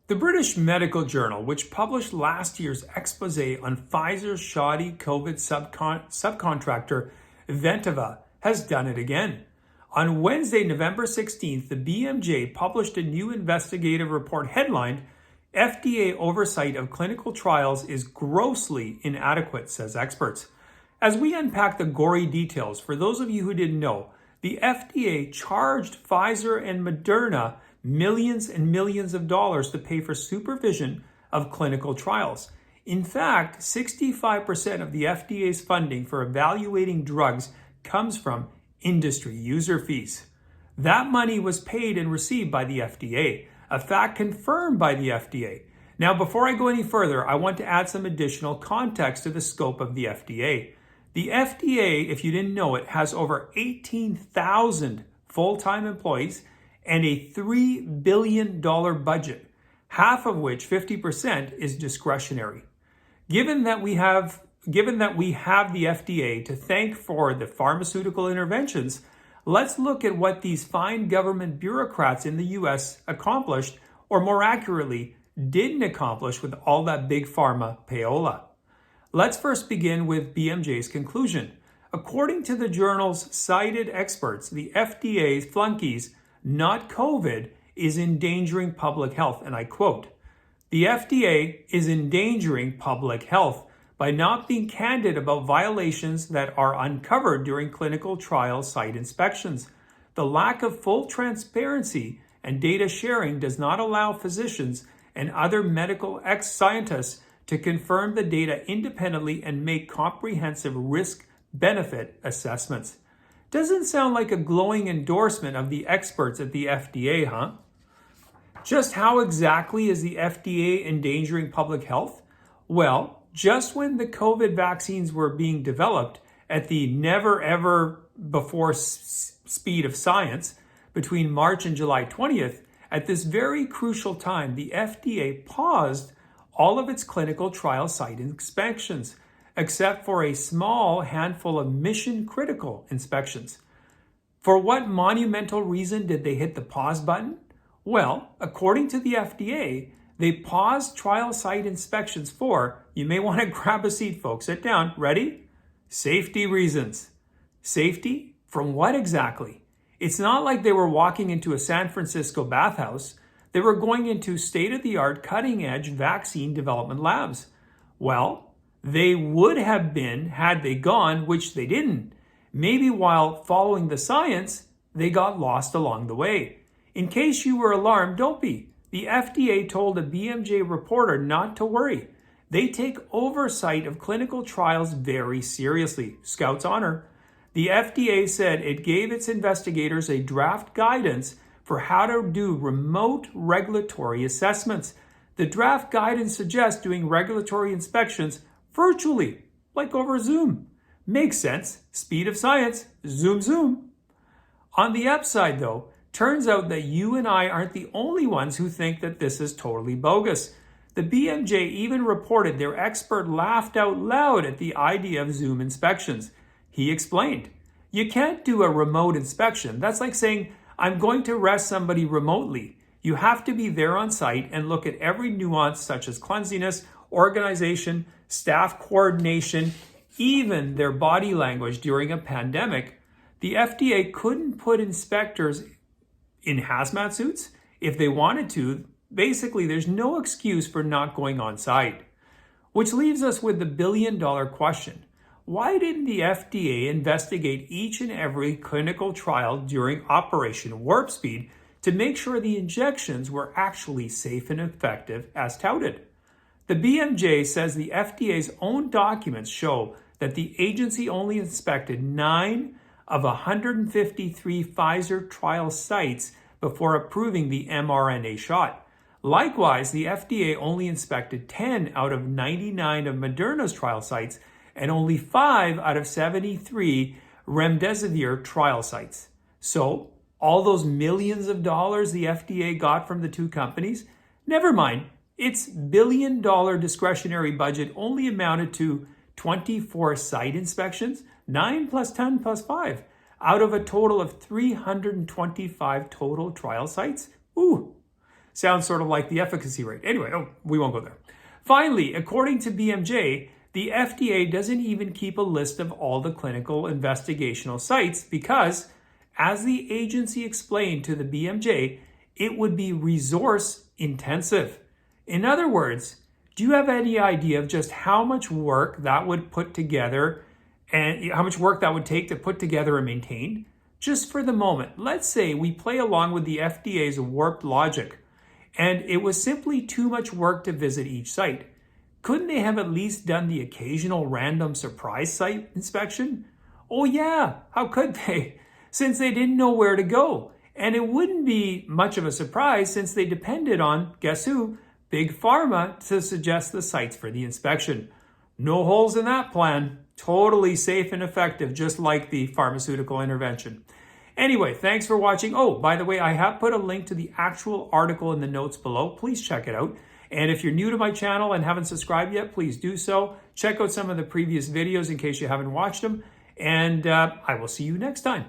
The British Medical Journal, which published last year's exposé on Pfizer's shoddy COVID subcontractor Ventavia, has done it again. On Wednesday, November 16th, the BMJ published a new investigative report headlined, FDA Oversight of Clinical Trials is Grossly Inadequate, says experts. As we unpack the gory details, for those of you who didn't know, the FDA charged Pfizer and Moderna millions and millions of dollars to pay for supervision of clinical trials. In fact, 65% of the FDA's funding for evaluating drugs comes from industry user fees. That money was paid and received by the FDA, a fact confirmed by the FDA. Now, before I go any further, I want to add some additional context to the scope of the FDA. The FDA, if you didn't know it, has over 18,000 full-time employees and a $3 billion budget, half of which, 50%, is discretionary. Given that we have the FDA to thank for the pharmaceutical interventions, let's look at what these fine government bureaucrats in the US accomplished, or more accurately, didn't accomplish with all that big pharma payola. Let's first begin with BMJ's conclusion. According to the journal's cited experts, the FDA's flunkies, not COVID, is endangering public health. And I quote, "The FDA is endangering public health by not being candid about violations that are uncovered during clinical trial site inspections. The lack of full transparency and data sharing does not allow physicians and other medical scientists to confirm the data independently and make comprehensive risk-benefit assessments." Doesn't sound like a glowing endorsement of the experts at the FDA, huh? Just how exactly is the FDA endangering public health? Well, just when the COVID vaccines were being developed at the never ever before speed of science between March and July 20th, at this very crucial time, the FDA paused all of its clinical trial site inspections, except for a small handful of mission-critical inspections. For what monumental reason did they hit the pause button? Well, according to the FDA, they paused trial site inspections for, you may want to grab a seat, folks, sit down, ready? Safety reasons. Safety? From what exactly? It's not like they were walking into a San Francisco bathhouse. They were going into state-of-the-art, cutting-edge vaccine development labs. Well, they would have been had they gone, which they didn't. Maybe while following the science, they got lost along the way. In case you were alarmed, don't be. The FDA told a BMJ reporter not to worry. They take oversight of clinical trials very seriously. Scout's honor. The FDA said it gave its investigators a draft guidance for how to do remote regulatory assessments. The draft guidance suggests doing regulatory inspections virtually, like over Zoom. Makes sense. Speed of science. Zoom, zoom. On the upside, though, turns out that you and I aren't the only ones who think that this is totally bogus. The BMJ even reported their expert laughed out loud at the idea of Zoom inspections. He explained, "You can't do a remote inspection. That's like saying, I'm going to arrest somebody remotely. You have to be there on site and look at every nuance such as cleanliness, organization, staff coordination, even their body language during a pandemic." The FDA couldn't put inspectors in hazmat suits if they wanted to. Basically, there's no excuse for not going on site. Which leaves us with the billion-dollar question. Why didn't the FDA investigate each and every clinical trial during Operation Warp Speed to make sure the injections were actually safe and effective as touted? The BMJ says the FDA's own documents show that the agency only inspected 9 of 153 Pfizer trial sites before approving the mRNA shot. Likewise, the FDA only inspected 10 out of 99 of Moderna's trial sites and only 5 out of 73 remdesivir trial sites. So, all those millions of dollars the FDA got from the two companies? Never mind. Its billion-dollar discretionary budget only amounted to 24 site inspections, 9 plus 10 plus 5, out of a total of 325 total trial sites. Ooh, Sounds sort of like the efficacy rate. Anyway, we won't go there. Finally, according to BMJ, the FDA doesn't even keep a list of all the clinical investigational sites because, as the agency explained to the BMJ, it would be resource intensive. In other words, do you have any idea of just how much work that would put together and how much work that would take to put together and maintain? Just for the moment, let's say we play along with the FDA's warped logic and it was simply too much work to visit each site. Couldn't they have at least done the occasional random surprise site inspection? Oh yeah, how could they? Since they didn't know where to go. And it wouldn't be much of a surprise since they depended on, guess who? Big Pharma to suggest the sites for the inspection. No holes in that plan. Totally safe and effective, just like the pharmaceutical intervention. Anyway, thanks for watching. Oh, by the way, I have put a link to the actual article in the notes below. Please check it out. And if you're new to my channel and haven't subscribed yet, please do so. Check out some of the previous videos in case you haven't watched them. And I will see you next time.